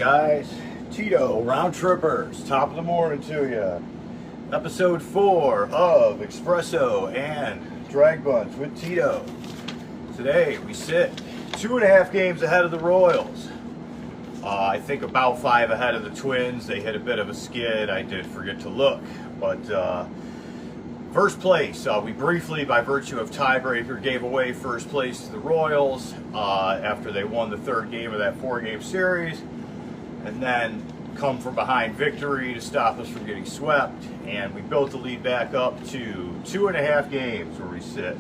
guys? Tito, Round Trippers, top of the morning to you. Episode 4 of Espresso and Drag Buns with Tito. Today we sit 2.5 games ahead of the Royals. I think about 5 ahead of the Twins. They hit a bit of a skid. I did forget to look. But first place, we briefly, by virtue of tiebreaker, gave away first place to the Royals after they won the third game of that 4-game series. And then come from behind victory to stop us from getting swept. And we built the lead back up to 2.5 games where we sit.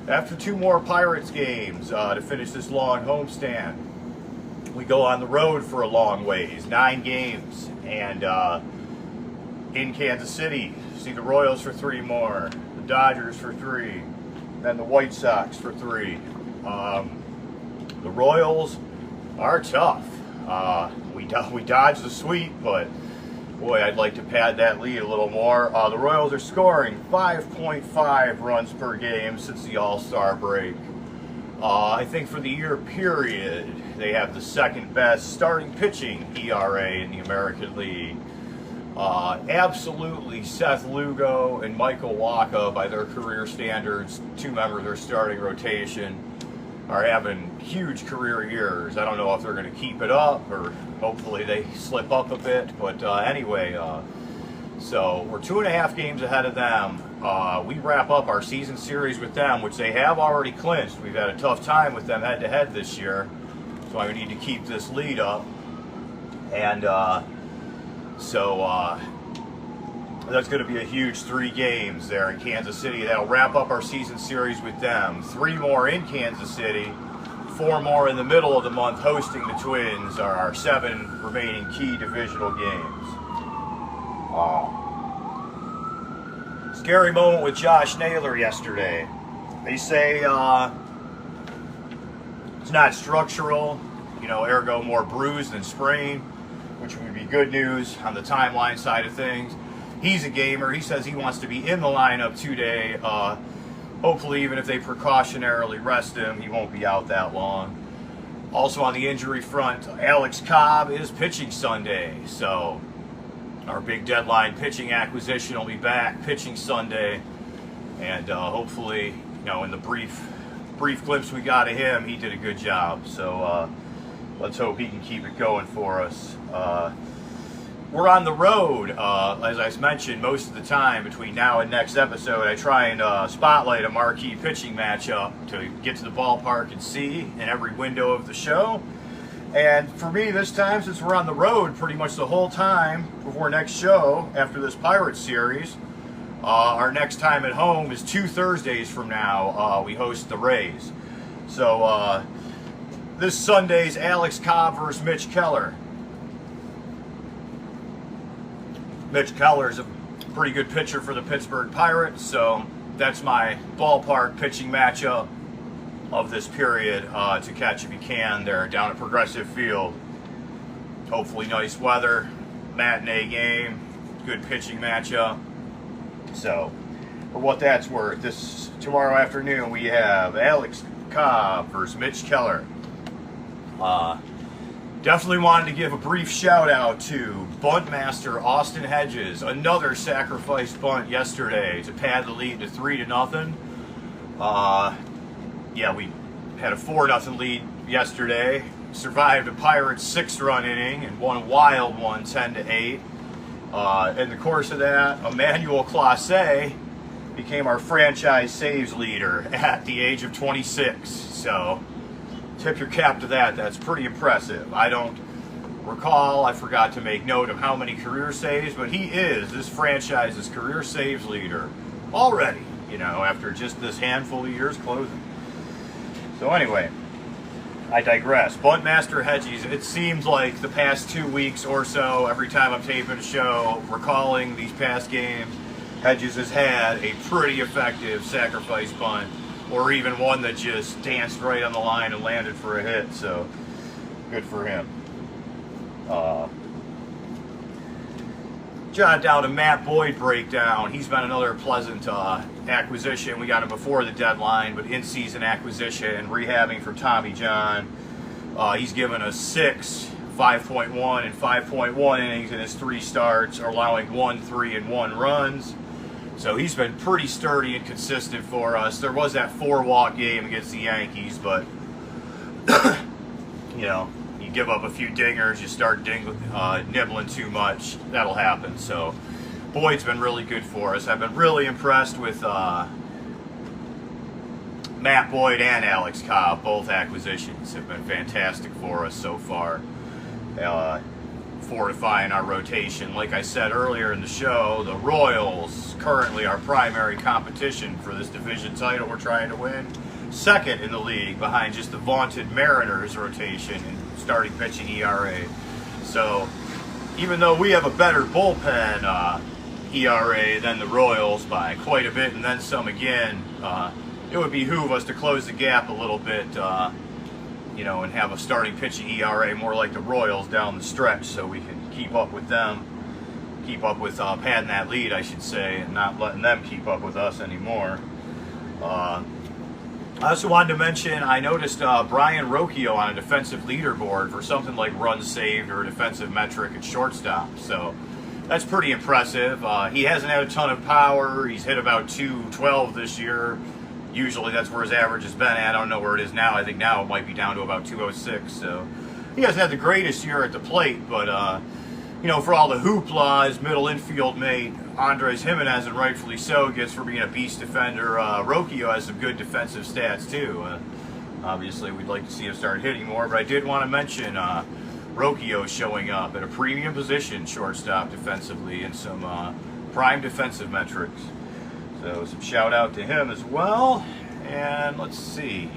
After 2 more Pirates games to finish this long homestand, we go on the road for a long ways, 9 games. And in Kansas City, see the Royals for 3 more, the Dodgers for 3, then the White Sox for 3. The Royals are tough. We dodged the sweep, but boy, I'd like to pad that lead a little more. The Royals are scoring 5.5 runs per game since the All-Star break. I think for the year period, they have the second best starting pitching ERA in the American League. Absolutely, Seth Lugo and Michael Wacha, by their career standards, 2 members of their starting rotation, are having huge career years. I don't know if they're going to keep it up, or hopefully they slip up a bit. But anyway, so we're 2.5 games ahead of them. We wrap up our season series with them, which they have already clinched. We've had a tough time with them head-to-head this year, so I need to keep this lead up. And so that's going to be a huge 3 games there in Kansas City. That'll wrap up our season series with them. 3 more in Kansas City, 4 more in the middle of the month hosting the Twins are our 7 remaining key divisional games. Scary moment with Josh Naylor yesterday. They say it's not structural, ergo more bruised than sprained, which would be good news on the timeline side of things. He's a gamer. He says he wants to be in the lineup today. Hopefully, even if they precautionarily rest him, he won't be out that long. Also on the injury front, Alex Cobb is pitching Sunday. So our big deadline pitching acquisition will be back pitching Sunday. And hopefully, in the brief glimpse we got of him, he did a good job. So let's hope he can keep it going for us. We're on the road, as I mentioned, most of the time between now and next episode. I try and spotlight a marquee pitching matchup to get to the ballpark and see in every window of the show. And for me this time, since we're on the road pretty much the whole time before next show after this Pirates series, our next time at home is 2 Thursdays from now. We host the Rays. So this Sunday's Alex Cobb versus Mitch Keller. Mitch Keller is a pretty good pitcher for the Pittsburgh Pirates, so that's my ballpark pitching matchup of this period to catch if you can. They're down at Progressive Field. Hopefully nice weather, matinee game, good pitching matchup. So, for what that's worth, tomorrow afternoon we have Alex Cobb versus Mitch Keller. Definitely wanted to give a brief shout out to bunt master Austin Hedges. Another sacrifice bunt yesterday to pad the lead to 3-0. Yeah, we had a 4-0 lead yesterday. Survived a Pirates 6-run inning and won a wild one 10-8. In the course of that, Emmanuel Clase became our franchise saves leader at the age of 26. So tip your cap to that. That's pretty impressive. I don't recall, I forgot to make note of how many career saves, but he is this franchise's career saves leader already, after just this handful of years closing. So anyway, I digress. Buntmaster Hedges, it seems like the past 2 weeks or so, every time I'm taping a show, recalling these past games, Hedges has had a pretty effective sacrifice bunt, or even one that just danced right on the line and landed for a hit, so good for him. Jot down a Matt Boyd breakdown. He's been another pleasant acquisition. We got him before the deadline, but in-season acquisition, rehabbing for Tommy John. He's given us 6 5.1 and 5.1 innings in his 3 starts, allowing 1, 3, and 1 runs. So he's been pretty sturdy and consistent for us. There was that 4-walk game against the Yankees, but you know, you give up a few dingers, you start nibbling too much, that'll happen. So Boyd's been really good for us. I've been really impressed with Matt Boyd and Alex Cobb. Both acquisitions have been fantastic for us so far, fortifying our rotation. Like I said earlier in the show, the Royals, currently our primary competition for this division title we're trying to win, second in the league behind just the vaunted Mariners rotation in starting pitching ERA. So even though we have a better bullpen ERA than the Royals by quite a bit and then some again, it would behoove us to close the gap a little bit, you know, and have a starting pitching ERA more like the Royals down the stretch, so we can keep up with them, keep up with padding that lead, I should say, and not letting them keep up with us anymore. I also wanted to mention, I noticed Brian Rocchio on a defensive leaderboard for something like runs saved or a defensive metric at shortstop, so that's pretty impressive. He hasn't had a ton of power. He's hit about 212 this year. Usually that's where his average has been at. I don't know where it is now. I think now it might be down to about 206. So he hasn't had the greatest year at the plate, but you know, for all the hoopla his middle infield mate Andres Jimenez, and rightfully so, gets for being a beast defender, Rocchio has some good defensive stats too. Obviously we'd like to see him start hitting more, but I did want to mention Rocchio showing up at a premium position, shortstop defensively, and some prime defensive metrics. So some shout out to him as well. And let's see,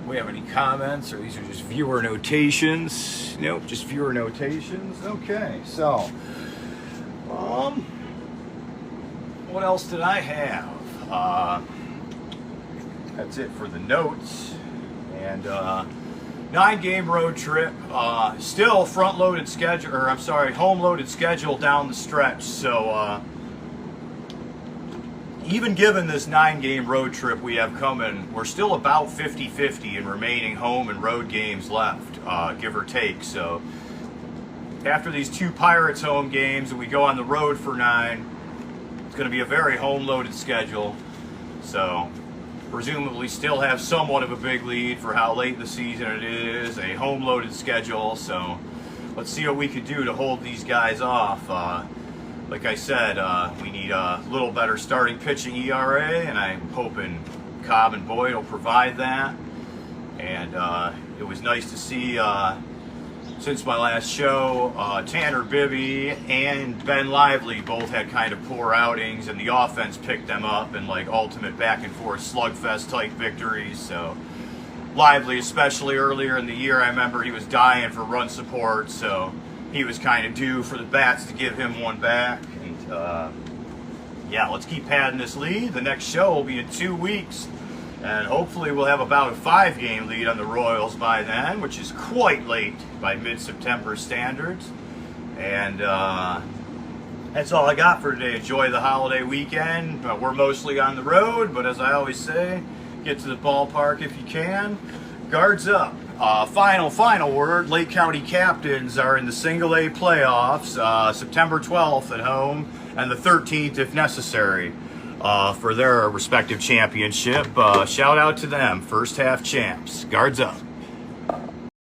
do we have any comments, or these are just viewer notations? Nope, just viewer notations. Okay, so what else did I have? That's it for the notes. And 9-game road trip, still front-loaded schedule, or I'm sorry, home-loaded schedule down the stretch. So even given this 9-game road trip we have coming, we're still about 50-50 in remaining home and road games left, give or take. So after these 2 Pirates home games and we go on the road for 9, it's going to be a very home-loaded schedule. So presumably still have somewhat of a big lead for how late in the season it is, a home-loaded schedule. So let's see what we can do to hold these guys off. Like I said, we need a little better starting pitching ERA, and I'm hoping Cobb and Boyd will provide that. And it was nice to see, since my last show, Tanner Bibby and Ben Lively both had kind of poor outings, and the offense picked them up in like ultimate back-and-forth slugfest type victories. So Lively, especially earlier in the year, I remember he was dying for run support, so he was kind of due for the bats to give him one back. And yeah, let's keep padding this lead. The next show will be in 2 weeks, and hopefully we'll have about a 5-game lead on the Royals by then, which is quite late by mid-September standards. And that's all I got for today. Enjoy the holiday weekend. We're mostly on the road, but as I always say, get to the ballpark if you can. Guards up. Final word. Lake County Captains are in the Single A playoffs, September 12th at home, and the 13th if necessary, for their respective championship. Shout out to them, first half champs. Guards up.